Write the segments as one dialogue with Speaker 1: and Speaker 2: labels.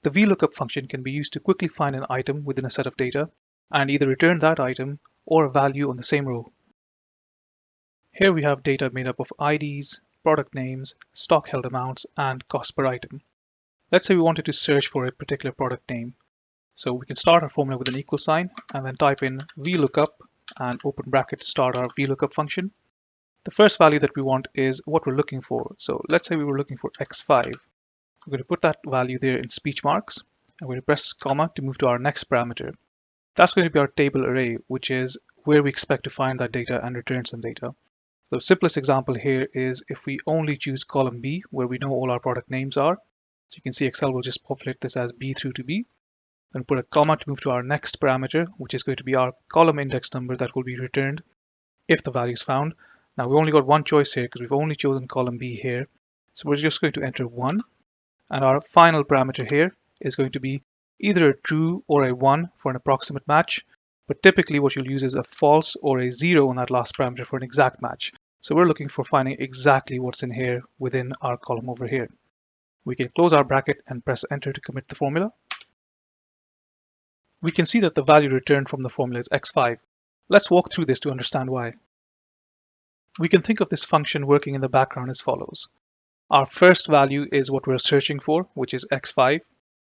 Speaker 1: The VLOOKUP function can be used to quickly find an item within a set of data and either return that item or a value on the same row. Here we have data made up of IDs, product names, stock held amounts, and cost per item. Let's say we wanted to search for a particular product name. So we can start our formula with an equal sign and then type in VLOOKUP and open bracket to start our VLOOKUP function. The first value that we want is what we're looking for. So let's say we were looking for x5. We're going to put that value there in speech marks. And we're going to press comma to move to our next parameter. That's going to be our table array, which is where we expect to find that data and return some data. The simplest example here is if we only choose column B, where we know all our product names are. So you can see Excel will just populate this as B through to B. Then put a comma to move to our next parameter, which is going to be our column index number that will be returned if the value is found. Now we only got one choice here because we've only chosen column B here. So we're just going to enter 1. And our final parameter here is going to be either a true or a 1 for an approximate match. But typically what you'll use is a false or a 0 on that last parameter for an exact match. So we're looking for finding exactly what's in here within our column over here. We can close our bracket and press enter to commit the formula. We can see that the value returned from the formula is x5. Let's walk through this to understand why. We can think of this function working in the background as follows. Our first value is what we're searching for, which is x5.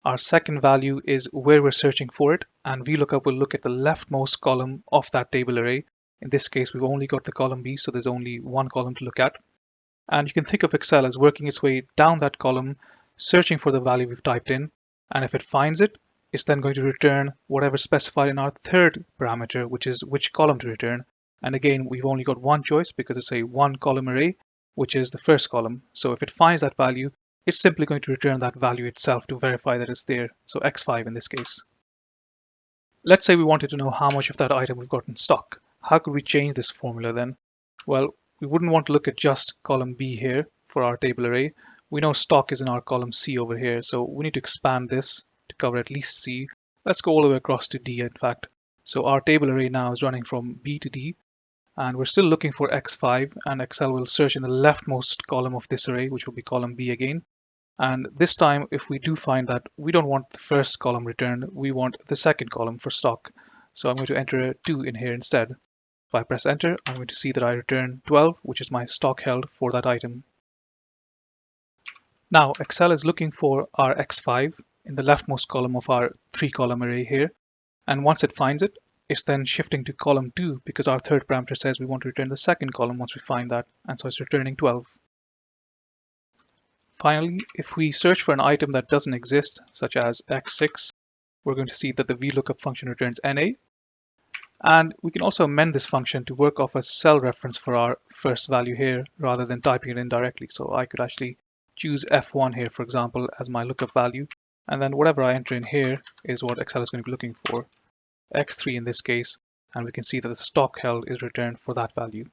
Speaker 1: Our second value is where we're searching for it, and VLOOKUP will look at the leftmost column of that table array. In this case, we've only got the column B, so there's only one column to look at. And you can think of Excel as working its way down that column, searching for the value we've typed in, and if it finds it, it's then going to return whatever's specified in our third parameter, which is which column to return. And again, we've only got one choice because it's a one column array, which is the first column. So if it finds that value, it's simply going to return that value itself to verify that it's there. So x5 in this case. Let's say we wanted to know how much of that item we've got in stock. How could we change this formula then? Well, we wouldn't want to look at just column B here for our table array. We know stock is in our column C over here, so we need to expand this to cover at least C. Let's go all the way across to D, in fact. So our table array now is running from B to D, and we're still looking for x5, and Excel will search in the leftmost column of this array, which will be column B again. And this time, if we do find that we don't want the first column returned, we want the second column for stock. So I'm going to enter a 2 in here instead. If I press enter, I'm going to see that I return 12, which is my stock held for that item. Now, Excel is looking for our x5 in the leftmost column of our 3-column array here. And once it finds it, it's then shifting to column 2 because our third parameter says we want to return the second column once we find that. And so it's returning 12. Finally, if we search for an item that doesn't exist, such as x6, we're going to see that the VLOOKUP function returns NA. And we can also amend this function to work off a cell reference for our first value here rather than typing it in directly. So I could actually choose F1 here, for example, as my lookup value. And then whatever I enter in here is what Excel is going to be looking for, x3 in this case. And we can see that the stock held is returned for that value.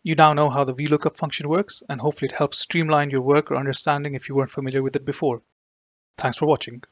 Speaker 1: You now know how the VLOOKUP function works, and hopefully it helps streamline your work or understanding if you weren't familiar with it before. Thanks for watching.